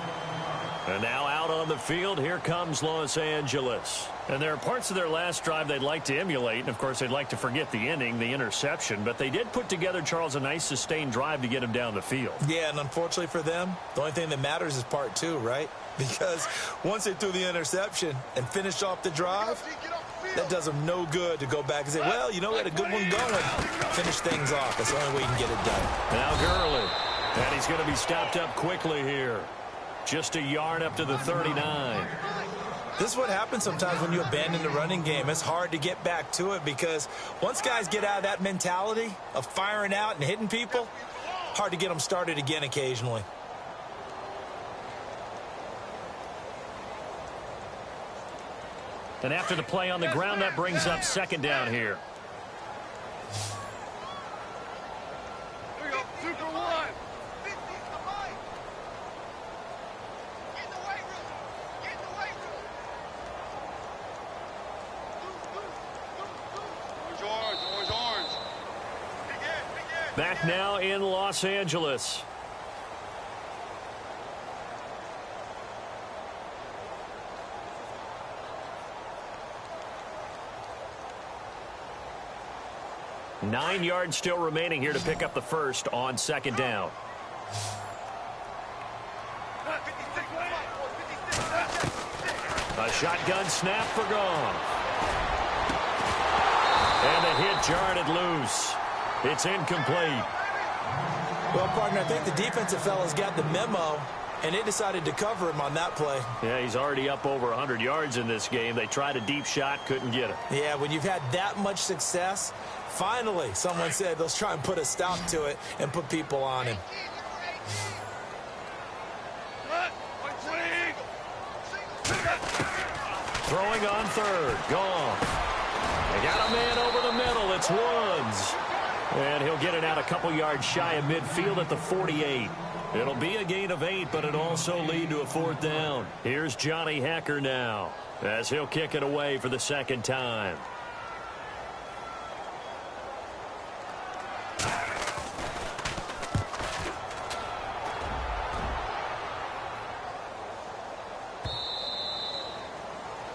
And now out on the field, here comes Los Angeles. And there are parts of their last drive they'd like to emulate. And, of course, they'd like to forget the inning, the interception. But they did put together, Charles, a nice sustained drive to get him down the field. Yeah, and unfortunately for them, the only thing that matters is part two, right? Because once they threw the interception and finished off the drive, that does them no good to go back and say, well, you know, we had a good one going. Finish things off. That's the only way you can get it done. Now Gurley. And he's going to be stopped up quickly here. Just a yard up to the 39. This is what happens sometimes when you abandon the running game. It's hard to get back to it because once guys get out of that mentality of firing out and hitting people, hard to get them started again occasionally. And after the play on the ground, that brings up second down here. Here we go. 2 for 1. Get in the weight room. Get in the weight room. Orange, orange. Big end. Back now in Los Angeles. Nine yards still remaining here to pick up the first on second down. A shotgun snap for Goff. And the hit jarred it loose. It's incomplete. Well, partner, I think the defensive fellas got the memo, and they decided to cover him on that play. Yeah, he's already up over 100 yards in this game. They tried a deep shot, couldn't get it. Yeah, when you've had that much success, finally, someone said, let's try and put a stop to it and put people on him. Throwing on third. Gone. They got a man over the middle. It's Woods. And he'll get it out a couple yards shy of midfield at the 48. It'll be a gain of 8, but it'll also lead to a fourth down. Here's Johnny Hacker now as he'll kick it away for the second time.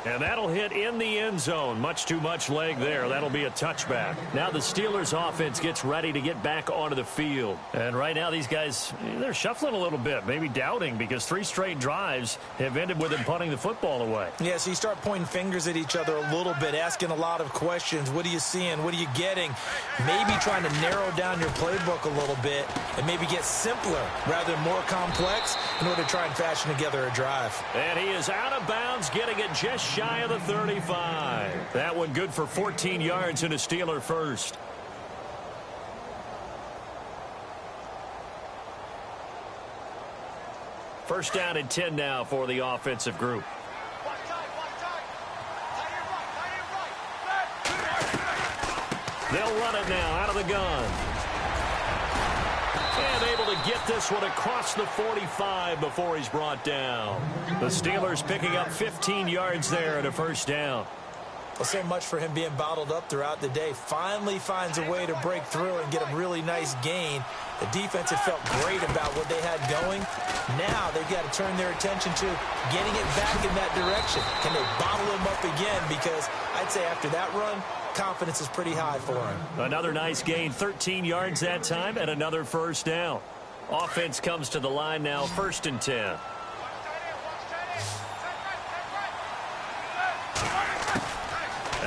And that'll hit in the end zone. Much too much leg there. That'll be a touchback. Now the Steelers offense gets ready to get back onto the field. And right now these guys, they're shuffling a little bit, maybe doubting, because 3 straight drives have ended with them punting the football away. Yeah, so you start pointing fingers at each other a little bit, asking a lot of questions. What are you seeing? What are you getting? Maybe trying to narrow down your playbook a little bit and maybe get simpler rather than more complex in order to try and fashion together a drive. And he is out of bounds, getting it just shy of the 35. That one good for 14 yards and a Steeler first. First down and 10 now for the offensive group. They'll run it now out of the gun. And able to get this one across the 45 before he's brought down. The Steelers picking up 15 yards there and a first down. Well, so much for him being bottled up throughout the day. Finally finds a way to break through and get a really nice gain. The defense had felt great about what they had going. Now they've got to turn their attention to getting it back in that direction. Can they bottle him up again? Because I'd say after that run, confidence is pretty high for him. Another nice gain, 13 yards that time, and another first down. Offense comes to the line now, 1st and 10.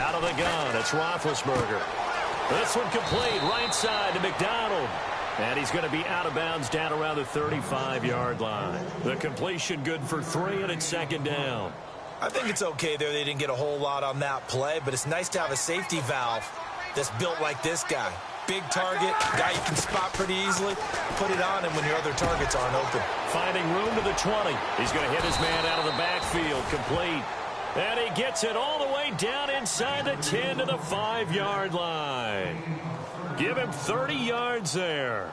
Out of the gun, it's Roethlisberger. This one complete, right side to McDonald. And he's going to be out of bounds down around the 35-yard line. The completion good for 3, and it's second down. I think it's okay there. They didn't get a whole lot on that play, but it's nice to have a safety valve that's built like this guy. Big target, guy you can spot pretty easily. Put it on him when your other targets aren't open. Finding room to the 20. He's going to hit his man out of the backfield, complete. And he gets it all the way down inside the 10 to the 5-yard line. Give him 30 yards there.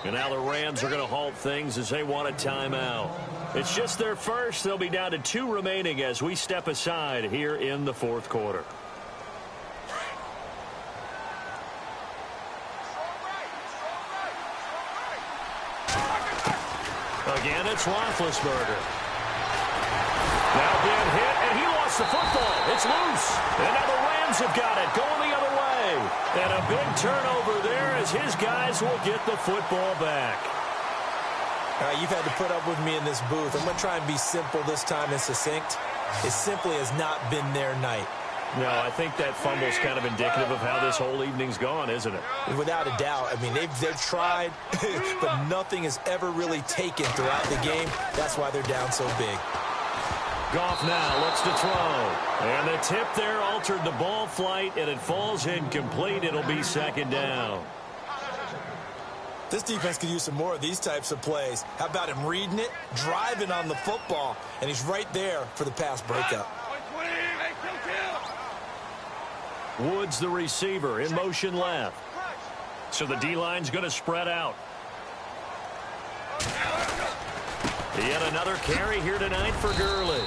And now the Rams are going to halt things as they want a timeout. It's just their first. They'll be down to 2 remaining as we step aside here in the 4th quarter. it's Roethlisberger. Now being hit, and he lost the football. It's loose. And now the Rams have got it, going the other way. And a big turnover there as his guys will get the football back. All right, you've had to put up with me in this booth. I'm going to try and be simple this time and succinct. It simply has not been their night. No, I think that fumble's kind of indicative of how this whole evening's gone, isn't it? Without a doubt. I mean, they've tried, but nothing has ever really taken throughout the game. That's why they're down so big. Goff now looks to throw. And the tip there altered the ball flight, and it falls incomplete. It'll be second down. This defense could use some more of these types of plays. How about him reading it, driving on the football, and he's right there for the pass breakup. Woods, the receiver, in motion left. So the D-line's going to spread out. Yet another carry here tonight for Gurley.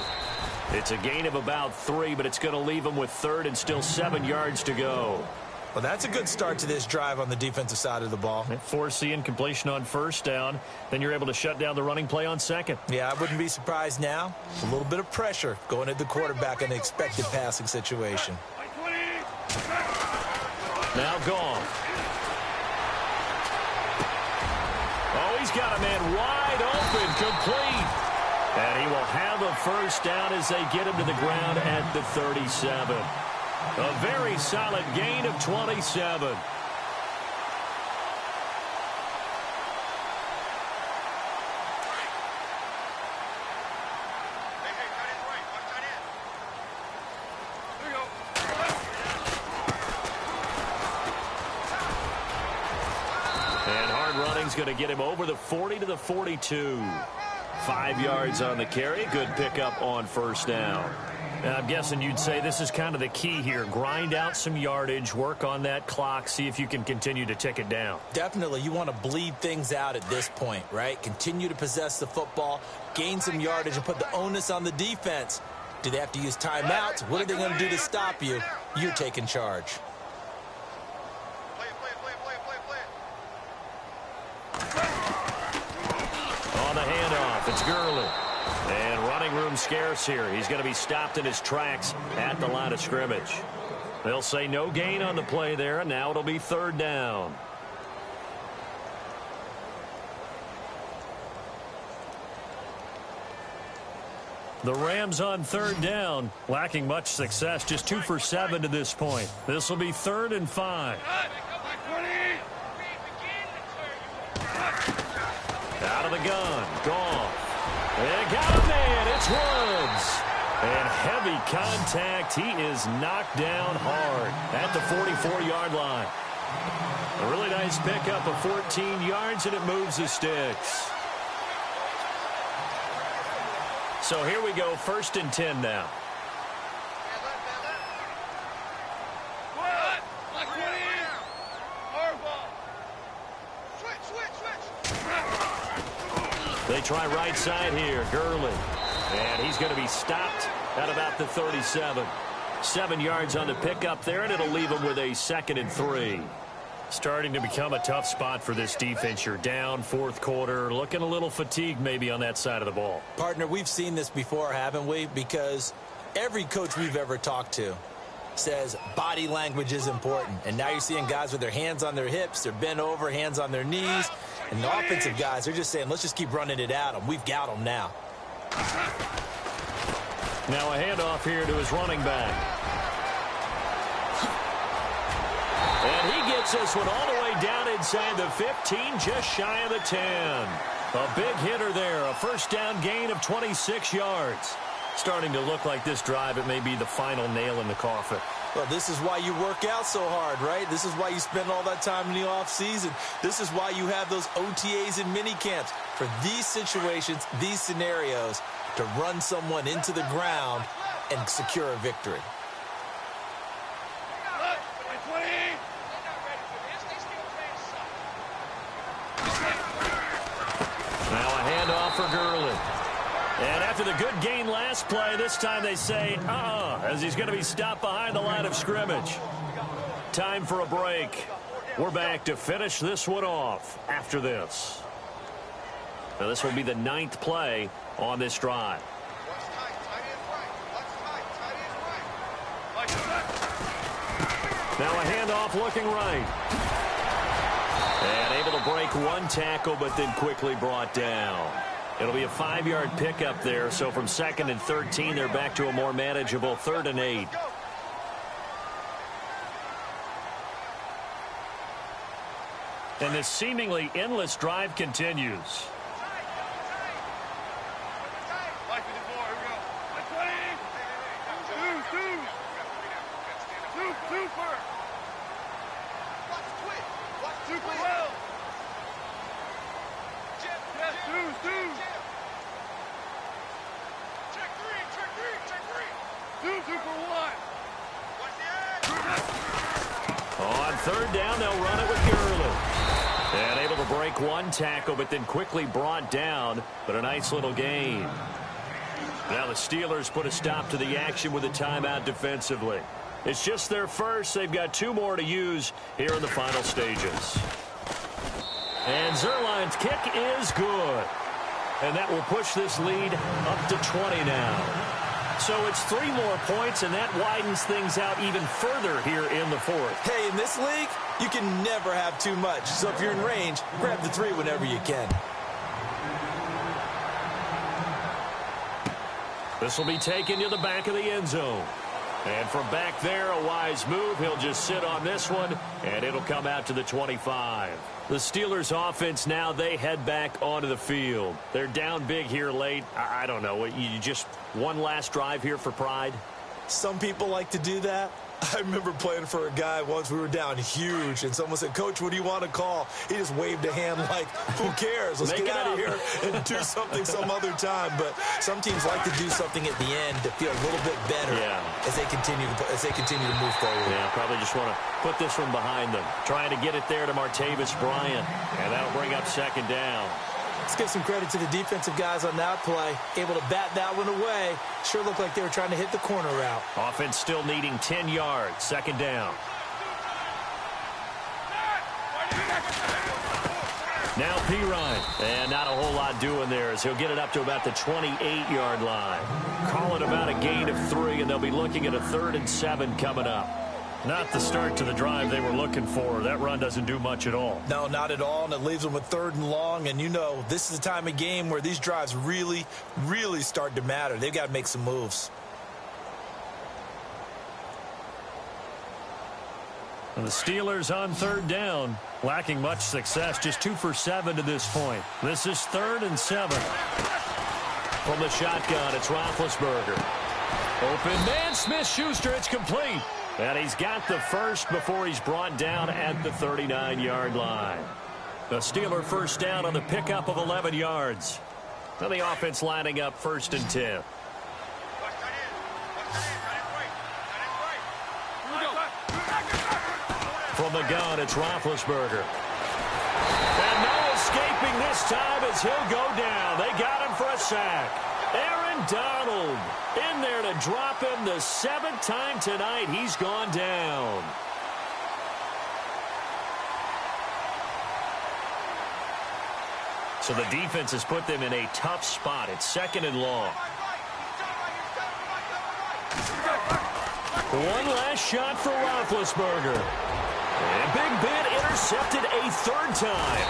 It's a gain of about 3, but it's going to leave him with third and still 7 yards to go. Well, that's a good start to this drive on the defensive side of the ball. Force the incompletion on first down. Then you're able to shut down the running play on second. Yeah, I wouldn't be surprised now. A little bit of pressure going at the quarterback in the expected passing situation. Now Goff. Oh, he's got a man wide open, complete. And he will have a first down as they get him to the ground at the 37. A very solid gain of 27. Going to get him over the 40 to the 42. 5 yards on the carry. Good pickup on first down. And I'm guessing you'd say this is kind of the key here. Grind out some yardage, work on that clock, see if you can continue to tick it down. Definitely. You want to bleed things out at this point, right? Continue to possess the football, gain some yardage, and put the onus on the defense. Do they have to use timeouts? What are they going to do to stop you? You're taking charge. On the handoff, it's Gurley. And running room scarce here. He's going to be stopped in his tracks at the line of scrimmage. They'll say no gain on the play there, and now it'll be third down. The Rams on third down, lacking much success, just 2 for 7 to this point. This will be 3rd and 5. Out of the gun, Goff. And got a man, it's Woods. And heavy contact, he is knocked down hard at the 44-yard line. A really nice pickup of 14 yards, and it moves the sticks. So here we go, 1st and 10 now. They try right side here, Gurley. And he's going to be stopped at about the 37. 7 yards on the pickup there, and it'll leave him with a 2nd and 3. Starting to become a tough spot for this defense. You're down 4th quarter, looking a little fatigued maybe on that side of the ball. Partner, we've seen this before, haven't we? Because every coach we've ever talked to says body language is important. And now you're seeing guys with their hands on their hips, they're bent over, hands on their knees. And the offensive guys, they're just saying, let's just keep running it at them. We've got them now. Now a handoff here to his running back. And he gets this one all the way down inside the 15, just shy of the 10. A big hitter there, a first down gain of 26 yards. Starting to look like this drive, it may be the final nail in the coffin. Well, this is why you work out so hard, right? This is why you spend all that time in the offseason. This is why you have those OTAs and mini camps. For these situations, these scenarios, to run someone into the ground and secure a victory. Now a handoff for Gurley. And after the good gain last play, this time they say, as he's going to be stopped behind the line of scrimmage. Time for a break. We're back to finish this one off after this. Now, this will be the 9th play on this drive. Watch tight. Tight end right. Watch tight. Tight end right. Now a handoff looking right. And able to break one tackle, but then quickly brought down. It'll be a 5-yard pickup there, so from 2nd and 13, they're back to a more manageable 3rd and 8. And this seemingly endless drive continues. On 3rd down, they'll run it with Gurley. And able to break one tackle, but then quickly brought down. But a nice little gain. Now the Steelers put a stop to the action with a timeout defensively. It's just their first. They've got 2 more to use here in the final stages. And Zerline's kick is good. And that will push this lead up to 20 now. So it's 3 more points, and that widens things out even further here in the 4th. Hey, in this league, you can never have too much. So if you're in range, grab the 3 whenever you can. This will be taken to the back of the end zone. And from back there, a wise move. He'll just sit on this one, and it'll come out to the 25. The Steelers offense now, they head back onto the field. They're down big here late. I don't know. You just one last drive here for pride? Some people like to do that. I remember playing for a guy once. We were down huge, and someone said, "Coach, what do you want to call?" He just waved a hand like, "Who cares? Let's get out of here and do something some other time." But some teams like to do something at the end to feel a little bit better as they continue to move forward. Yeah, probably just want to put this one behind them. Trying to get it there to Martavis Bryant, and that'll bring up 2nd down. Let's give some credit to the defensive guys on that play. Able to bat that one away. Sure looked like they were trying to hit the corner route. Offense still needing 10 yards. 2nd down. Now Pirine. And not a whole lot doing there as he'll get it up to about the 28-yard line. Call it about a gain of 3, and they'll be looking at a 3rd and 7 coming up. Not the start to the drive they were looking for. That run doesn't do much at all. No, not at all, and it leaves them with 3rd and long. And, you know, this is the time of game where these drives really, really start to matter. They've got to make some moves. And the Steelers on 3rd down, lacking much success, just 2 for 7 to this point. This is 3rd and 7. From the shotgun, it's Roethlisberger. Open man, Smith-Schuster, it's complete. And he's got the first before he's brought down at the 39-yard line. The Steeler first down on the pickup of 11 yards. Now the offense lining up 1st and 10. From the gun, it's Roethlisberger. And no escaping this time as he'll go down. They got him for a sack. Aaron Donald in there to drop him the 7th time tonight. He's gone down. So the defense has put them in a tough spot. It's 2nd and long. One last shot for Roethlisberger. And Big Ben intercepted a 3rd time.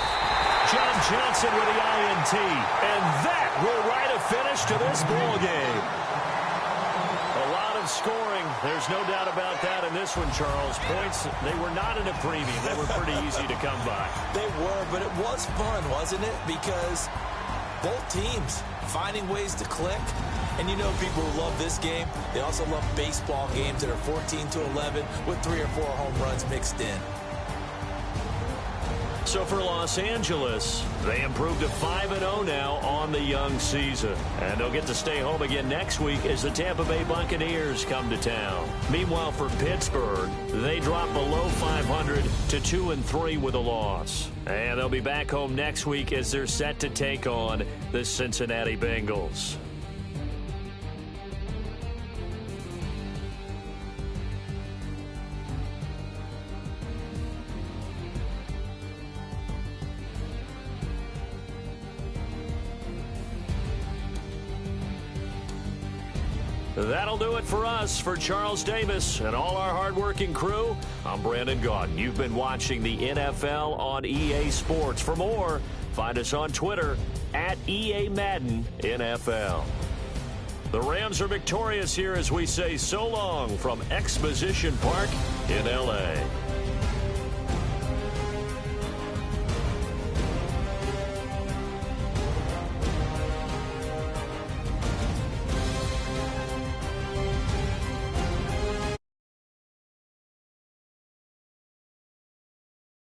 John Johnson with the INT. And that will write a finish to this ball game. A lot of scoring. There's no doubt about that in this one, Charles. Points, they were not in a premium. They were pretty easy to come by. They were, but it was fun, wasn't it? Because both teams finding ways to click. And you know people who love this game, they also love baseball games that are 14-11 with 3 or 4 home runs mixed in. So for Los Angeles, they improved to 5-0 now on the young season. And they'll get to stay home again next week as the Tampa Bay Buccaneers come to town. Meanwhile, for Pittsburgh, they drop below 500 to 2-3 with a loss. And they'll be back home next week as they're set to take on the Cincinnati Bengals. That'll do it for us. For Charles Davis and all our hardworking crew, I'm Brandon Gaudin. You've been watching the NFL on EA Sports. For more, find us on Twitter at EA Madden NFL. The Rams are victorious here as we say so long from Exposition Park in L.A.